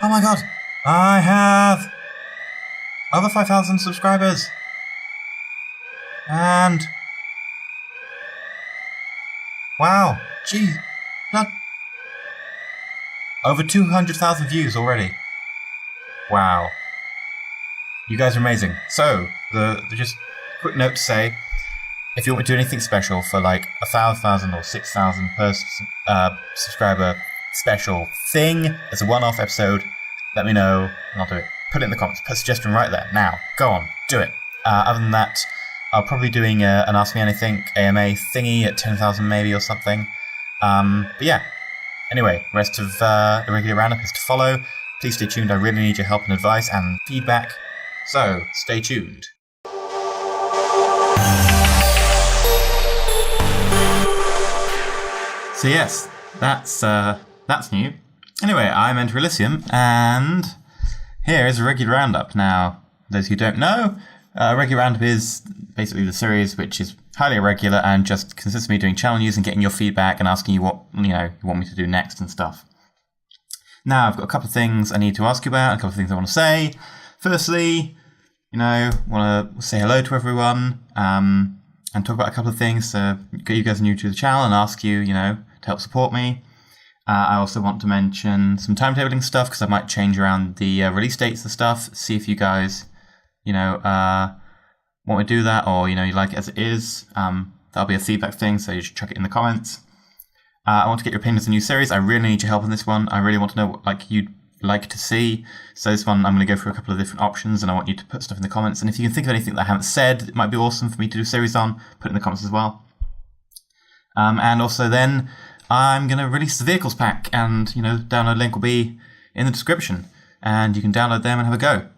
Oh my god! I have over 5,000 subscribers! And... wow! Gee! Not... over 200,000 views already. Wow. You guys are amazing. So, just quick note to say, if you want me to do anything special for like 1,000 or 6,000 per subscriber special thing as a one-off episode, let me know and I'll do it. Put it in the comments. Put a suggestion right there. Now, go on, do it. Other than that, I'll probably be doing an Ask Me Anything AMA thingy at 10,000 maybe or something. But yeah. Anyway, rest of Irregular Roundup is to follow. Please stay tuned. I really need your help and advice and feedback. So, stay tuned. So yes, that's new. Anyway, I'm Enter Elysium, and here is a Irregular Roundup. Now, those who don't know, Irregular Roundup is basically the series which is highly irregular and just consists of me doing channel news and getting your feedback and asking you what you want me to do next and stuff. Now, I've got a couple of things I need to ask you about, a couple of things I want to say. Firstly, want to say hello to everyone and talk about a couple of things. You guys are new to the channel and ask you, to help support me. I also want to mention some timetabling stuff because I might change around the release dates and stuff. See if you guys, want me to do that or, you like it as it is. That'll be a feedback thing, so you should chuck it in the comments. I want to get your opinions on the new series. I really need your help on this one. I really want to know what you'd like to see. So this one, I'm going to go through a couple of different options and I want you to put stuff in the comments. And if you can think of anything that I haven't said, it might be awesome for me to do a series on, put it in the comments as well. And also then, I'm going to release the vehicles pack and, download link will be in the description. And you can download them and have a go.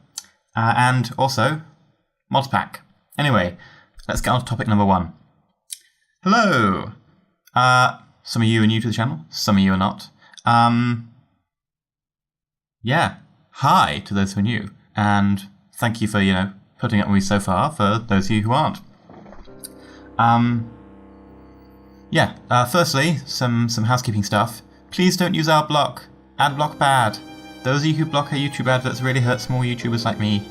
And also, mods pack. Anyway, let's get on to topic number 1. Hello! Some of you are new to the channel, some of you are not. Yeah, hi to those who are new. And thank you for, putting up with me so far for those of you who aren't. Firstly, some housekeeping stuff. Please don't use our block. Ad block bad. Those of you who block our YouTube adverts really hurt small YouTubers like me.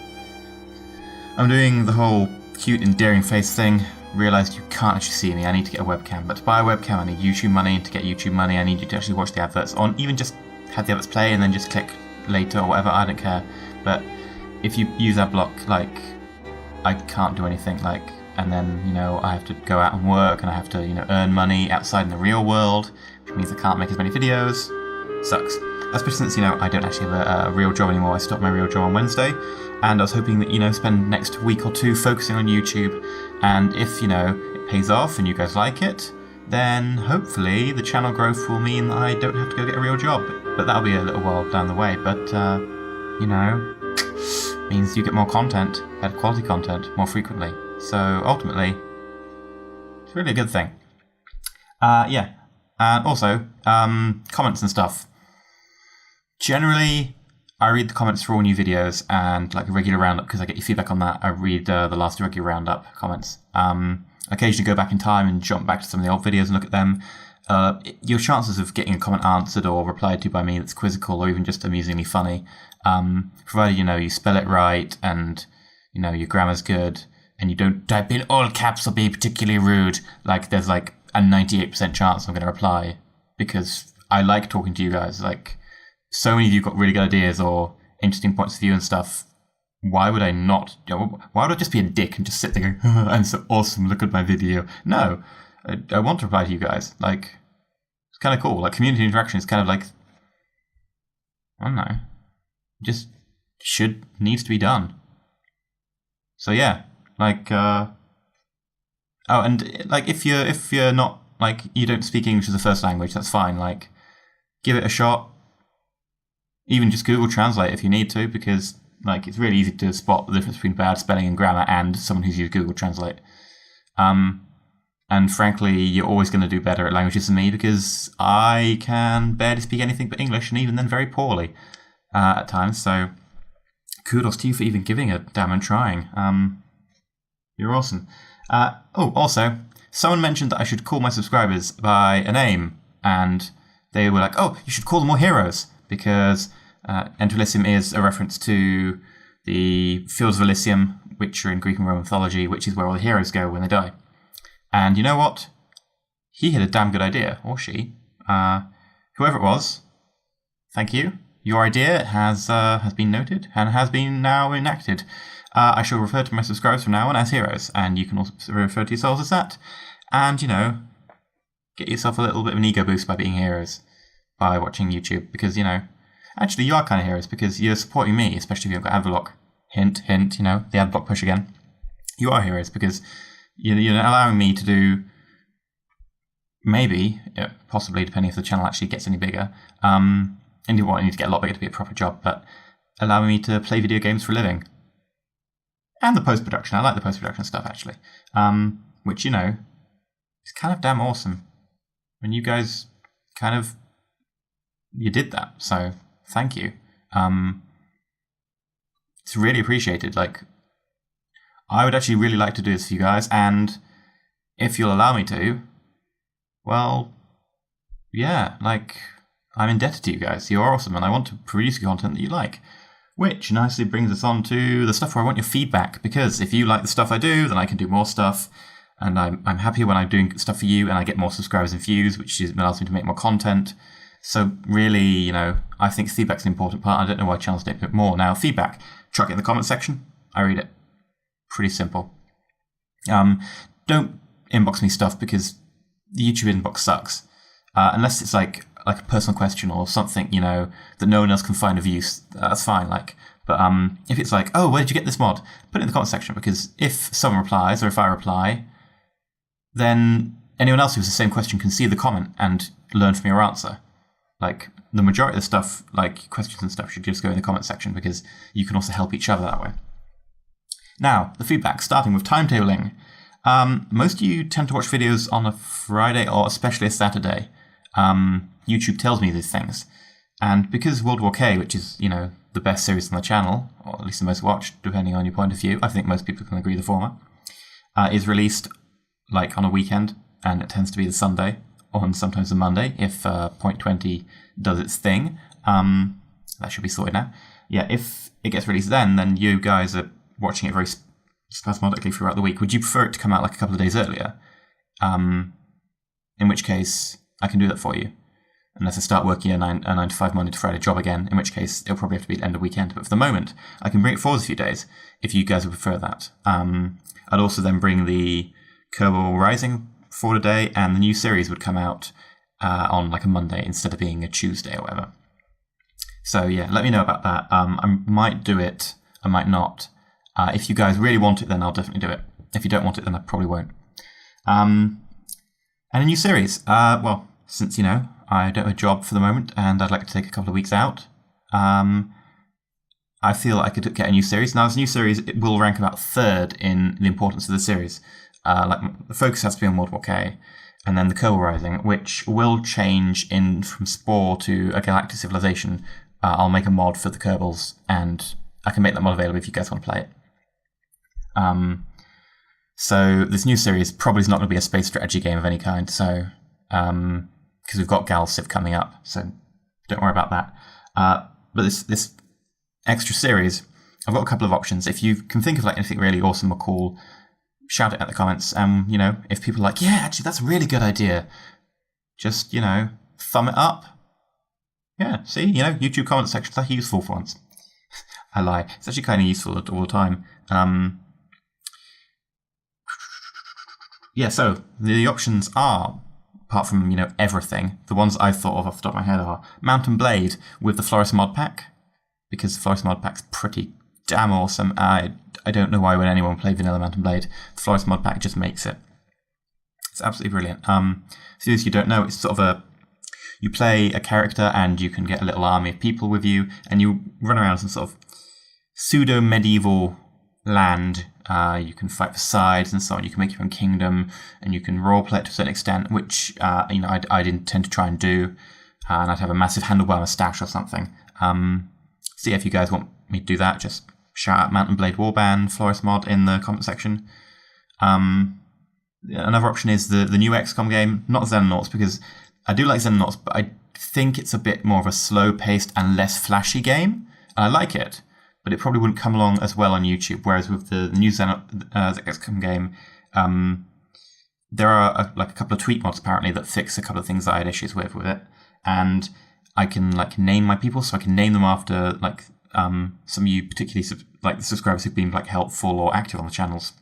I'm doing the whole cute endearing face thing. Realised you can't actually see me. I need to get a webcam. But to buy a webcam, I need YouTube money. To get YouTube money, I need you to actually watch the adverts. Or even just have the adverts play and then just click later or whatever. I don't care. But if you use ad block, I can't do anything. And then, I have to go out and work and I have to, earn money outside in the real world, which means I can't make as many videos. Sucks. Especially since, I don't actually have a real job anymore. I stopped my real job on Wednesday. And I was hoping that, spend the next week or two focusing on YouTube. And if, it pays off and you guys like it, then hopefully the channel growth will mean that I don't have to go get a real job. But that'll be a little while down the way. But, means you get more content, better quality content, more frequently. So ultimately, it's really a good thing. And also, comments and stuff. Generally, I read the comments for all new videos and a regular roundup because I get your feedback on that. I read the last regular roundup comments. Occasionally go back in time and jump back to some of the old videos and look at them. Your chances of getting a comment answered or replied to by me that's quizzical or even just amusingly funny, provided you spell it right and your grammar's good and you don't type in all caps or be particularly rude, there's a 98% chance I'm going to reply because I like talking to you guys. So many of you got really good ideas or interesting points of view and stuff. Why would I not? Why would I just be a dick and just sit there going, oh, I'm so awesome, look at my video? No, I want to reply to you guys. It's kind of cool. Community interaction is kind of I don't know, just needs to be done. So yeah, if you're not, you don't speak English as a first language, that's fine. Give it a shot. Even just Google Translate if you need to, because it's really easy to spot the difference between bad spelling and grammar and someone who's used Google Translate. And frankly, you're always going to do better at languages than me because I can barely speak anything but English, and even then very poorly at times. So kudos to you for even giving a damn and trying. You're awesome. Also, someone mentioned that I should call my subscribers by a name, and they were like, oh, you should call them more heroes, because Enter Elysium is a reference to the fields of Elysium, which are in Greek and Roman mythology, which is where all the heroes go when they die. And you know what? He had a damn good idea, or she. Whoever it was, thank you. Your idea has been noted and has been now enacted. I shall refer to my subscribers from now on as heroes, and you can also refer to yourselves as that. And, get yourself a little bit of an ego boost by being heroes, by watching YouTube, because, actually you are kind of heroes, because you're supporting me, especially if you've got ad block. Hint, hint, the ad block push again. You are heroes, because you're allowing me to do, maybe, possibly, depending if the channel actually gets any bigger, and you want it to get a lot bigger to be a proper job, but allowing me to play video games for a living. And the post-production. I like the post-production stuff, actually. Which, is kind of damn awesome. When you guys you did that, so thank you. It's really appreciated. I would actually really like to do this for you guys, and if you'll allow me to, well, yeah, I'm indebted to you guys. You're awesome, and I want to produce content that you like. Which nicely brings us on to the stuff where I want your feedback, because if you like the stuff I do, then I can do more stuff, and I'm happy when I'm doing stuff for you and I get more subscribers and views, which allows me to make more content. So really, I think feedback's an important part. I don't know why channels don't do it more. Now, feedback, chuck it in the comment section. I read it. Pretty simple. Don't inbox me stuff, because the YouTube inbox sucks. Unless it's like a personal question or something, that no one else can find of use, that's fine. But if it's oh, where did you get this mod? Put it in the comment section, because if someone replies, or if I reply, then anyone else who has the same question can see the comment and learn from your answer. The majority of the stuff, questions and stuff, should just go in the comment section, because you can also help each other that way. Now, the feedback, starting with timetabling. Most of you tend to watch videos on a Friday or especially a Saturday. YouTube tells me these things. And because World War K, which is, the best series on the channel, or at least the most watched, depending on your point of view, I think most people can agree the former, is released on a weekend, and it tends to be the Sunday, or sometimes the Monday, if Point 20 does its thing. That should be sorted now. Yeah, if it gets released then you guys are watching it very spasmodically throughout the week. Would you prefer it to come out a couple of days earlier? In which case, I can do that for you. Unless I start working a 9 to 5 Monday to Friday job again, in which case it'll probably have to be the end of the weekend. But for the moment, I can bring it forward a few days, if you guys would prefer that. I'd also then bring the Kerbal Rising forward a day, and the new series would come out on a Monday instead of being a Tuesday or whatever. So yeah, let me know about that. I might do it, I might not. If you guys really want it, then I'll definitely do it. If you don't want it, then I probably won't. And a new series. Well, since, I don't have a job for the moment, and I'd like to take a couple of weeks out, I feel I could get a new series. Now, this new series, it will rank about third in the importance of the series. The focus has to be on World War K, and then the Kerbal Rising, which will change from Spore to a galactic civilization. I'll make a mod for the Kerbals, and I can make that mod available if you guys want to play it. So this new series probably is not going to be a space strategy game of any kind, so because we've got Gal Civ coming up, so don't worry about that. But this extra series, I've got a couple of options. If you can think of anything really awesome or cool, shout it at the comments. If people are like, yeah, actually that's a really good idea, just thumb it up. Yeah, see, YouTube comment sections are useful for once. I lie. It's actually kind of useful all the time. Yeah, so the options are, apart from, everything, the ones I thought of off the top of my head are mount&blade with the Florist mod pack, because the Florist mod pack's pretty damn awesome. I don't know why would anyone play vanilla mount&blade. The Florist mod pack just makes it. It's absolutely brilliant. So if you don't know, it's sort of you play a character and you can get a little army of people with you, and you run around some sort of pseudo-medieval land. You can fight for sides and so on. You can make your own kingdom, and you can roleplay it to a certain extent, which I didn't tend to try and do. And I'd have a massive handlebar mustache or something. So yeah, if you guys want me to do that, just shout out Mount&blade Warband Florist mod in the comment section. Another option is the new XCOM game, not Xenonauts, because I do like Xenonauts, but I think it's a bit more of a slow-paced and less flashy game. And I like it, but it probably wouldn't come along as well on YouTube. Whereas with the new XCOM game, there are a couple of tweak mods apparently that fix a couple of things that I had issues with it, and I can like name my people, so I can name them after like some of you, particularly like the subscribers who've been like helpful or active on the channels.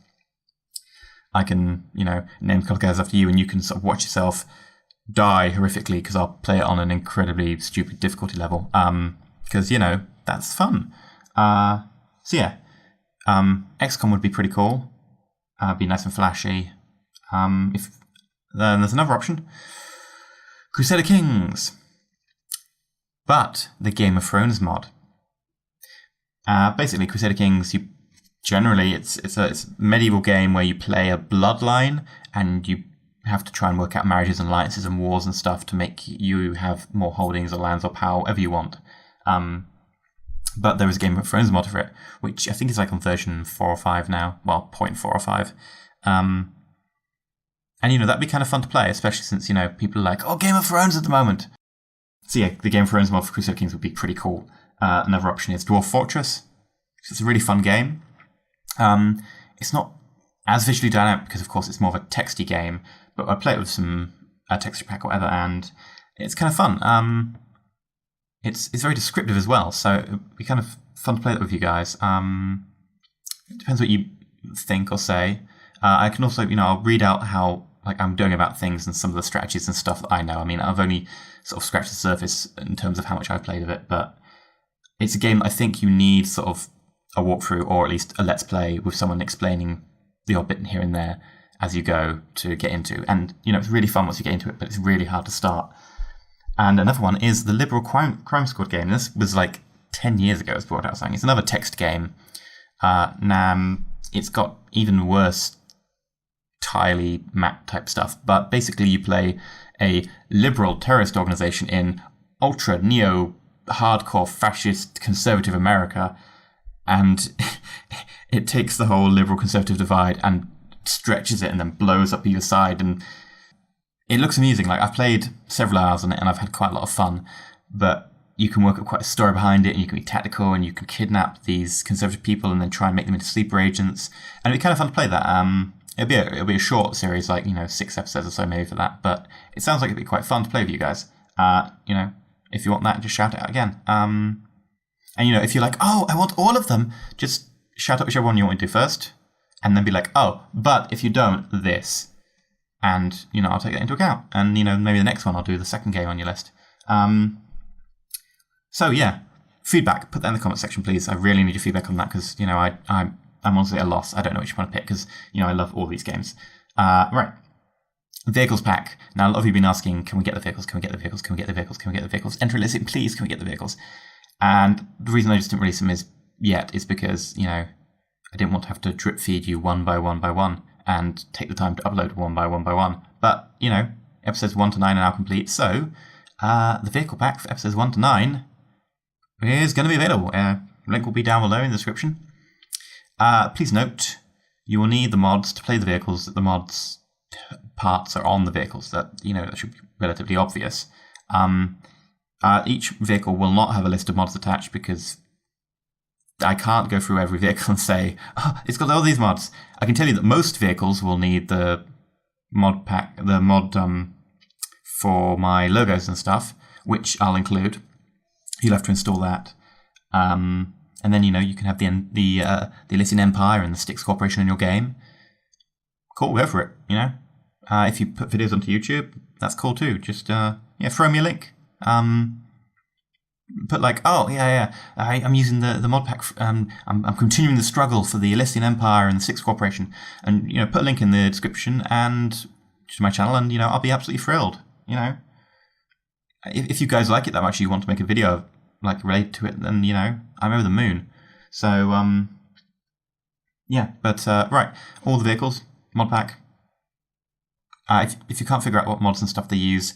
I can, name a couple of guys after you, and you can sort of watch yourself die horrifically because I'll play it on an incredibly stupid difficulty level. Because that's fun. So yeah, XCOM would be pretty cool. Be nice and flashy. If then there's another option, Crusader Kings, but the Game of Thrones mod. Basically, Crusader Kings, it's a medieval game where you play a bloodline and you have to try and work out marriages and alliances and wars and stuff to make you have more holdings or lands or power, whatever you want. But there is a Game of Thrones mod for it, which I think is like on version 4 or 5 now. Well, 0.4 or 5. And that'd be kind of fun to play, especially since, people are like, oh, Game of Thrones at the moment. So yeah, the Game of Thrones mod for Crusader Kings would be pretty cool. Another option is Dwarf Fortress. It's a really fun game. It's not as visually dynamic because, of course, it's more of a texty game, but I play it with some texture pack or whatever, and it's kind of fun. It's very descriptive as well, so it'd be kind of fun to play that with you guys. It depends what you think or say. I can also, I'll read out how I'm doing about things and some of the strategies and stuff that I know. I mean, I've only sort of scratched the surface in terms of how much I've played of it, but it's a game that I think you need sort of a walkthrough or at least a let's play with someone explaining the odd bit here and there as you go to get into. And, it's really fun once you get into it, but it's really hard to start. And another one is the Liberal Crime Squad game. This was like 10 years ago, it was brought out something. It's another text game. It's got even worse tiley map type stuff, but basically you play a liberal terrorist organization in ultra neo hardcore fascist conservative America, and it takes the whole liberal conservative divide and stretches it and then blows up either side, and it looks amusing. Like, I've played several hours on it and I've had quite a lot of fun, but you can work up quite a story behind it, and you can be tactical, and you can kidnap these conservative people and then try and make them into sleeper agents, and it'd be kind of fun to play that. It'll be a short series, 6 episodes or so maybe for that, but it sounds like it'd be quite fun to play with you guys. If you want that, just shout it out again. And if you're like, oh, I want all of them, just shout out whichever one you want to do first, and then be like, oh, but if you don't, this. And, I'll take that into account. And, maybe the next one I'll do the second game on your list. So, yeah, feedback. Put that in the comment section, please. I really need your feedback on that because, I'm honestly at a loss. I don't know which one to pick because, I love all these games. Right. Vehicles pack. Now, a lot of you have been asking, can we get the vehicles? Can we get the vehicles? Can we get the vehicles? Can we get the vehicles? Enter Elysium, please. Can we get the vehicles? And the reason I just didn't release them is because, I didn't want to have to drip feed you one by one and take the time to upload one by one. But, episodes 1 to 9 are now complete. So, the vehicle pack for episodes 1 to 9 is going to be available. Link will be down below in the description. Please note, you will need the mods to play the vehicles. That the mods parts are on the vehicles. That should be relatively obvious. Each vehicle will not have a list of mods attached because I can't go through every vehicle and say, oh, it's got all these mods. I can tell you that most vehicles will need the mod pack, for my logos and stuff, which I'll include. You'll have to install that. And then, you can have the Elysian Empire and the Styx Corporation in your game. Cool, go for it, If you put videos onto YouTube, that's cool too. Just, throw me a link. Put I'm using the mod pack. I'm continuing the struggle for the Elysian Empire and the Styx Corporation. And, put a link in the description and to my channel, and, I'll be absolutely thrilled, If you guys like it that much, you want to make a video related to it, then I'm over the moon. So right, all the vehicles, mod pack. If you can't figure out what mods and stuff they use,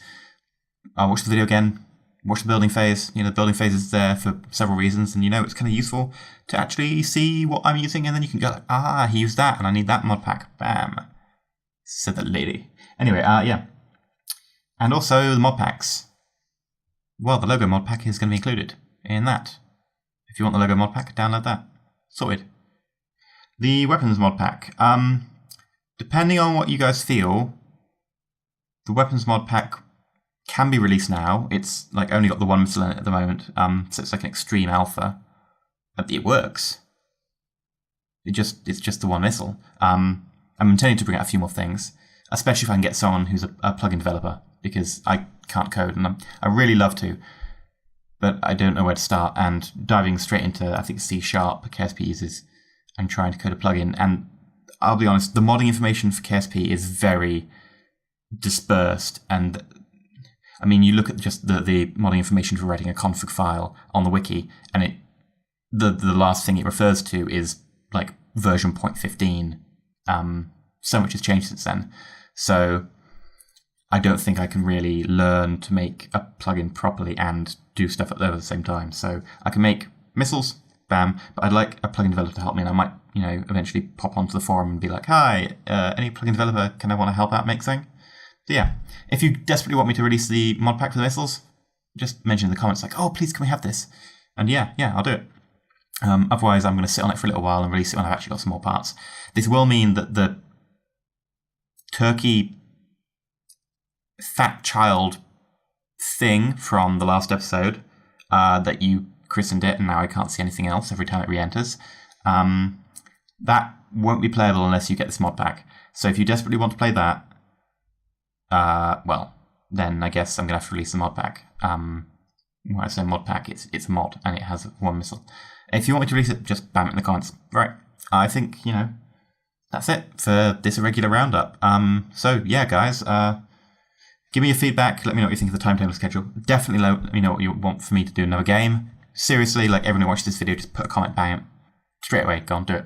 watch the video again. Watch the building phase. The building phase is there for several reasons, and it's kind of useful to actually see what I'm using, and then you can go, he used that, and I need that mod pack. Bam, said the lady. Anyway, and also the mod packs. well, the logo mod pack is going to be included in that. If you want the logo mod pack, download that. Sorted. The weapons mod pack. Depending on what you guys feel, the weapons mod pack can be released now. It's like only got the one missile in it at the moment, so it's like an extreme alpha. It works. It's just the one missile. I'm intending to bring out a few more things, especially if I can get someone who's a plugin developer, because I can't code, and I really love to, but I don't know where to start. And diving straight into, I think, C# KSP uses and trying to code a plugin. And I'll be honest, the modding information for KSP is very dispersed. And I mean, you look at just the modding information for writing a config file on the wiki, and the last thing it refers to is like version 0.15. So much has changed since then. So I don't think I can really learn to make a plugin properly and do stuff at the same time. So I can make missiles, bam, but I'd like a plugin developer to help me, and I might, eventually pop onto the forum and be like, hi, any plugin developer, can I want to help out make something? So yeah, if you desperately want me to release the mod pack for the missiles, just mention in the comments like, oh, please, can we have this? And yeah, I'll do it. Otherwise, I'm going to sit on it for a little while and release it when I've actually got some more parts. This will mean that the turkey fat child thing from the last episode, that you christened it and now I can't see anything else every time it re-enters, that won't be playable unless you get this mod pack. So if you desperately want to play that, well, then I guess I'm going to have to release the mod pack. When I say mod pack, it's a mod and it has one missile. If you want me to release it, just bam it in the comments. Right, I think, that's it for this irregular roundup. So yeah, guys, give me your feedback. Let me know what you think of the timetable schedule. Definitely let me know what you want for me to do another game. Seriously, like everyone who watched this video, just put a comment, bang it. Straight away, go on, do it.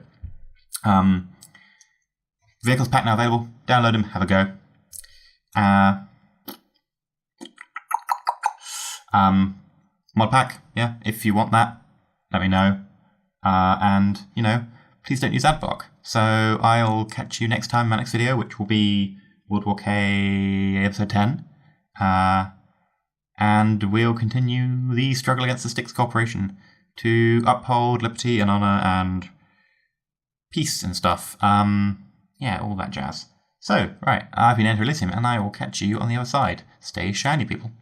Vehicles pack now available. Download them, have a go. Mod pack, yeah, if you want that, let me know. And, please don't use adblock. So I'll catch you next time in my next video, which will be World War K episode 10. And we'll continue the struggle against the Styx Corporation to uphold liberty and honor and peace and stuff. Yeah, all that jazz. So, right, I've been Elysium, and I will catch you on the other side. Stay shiny, people.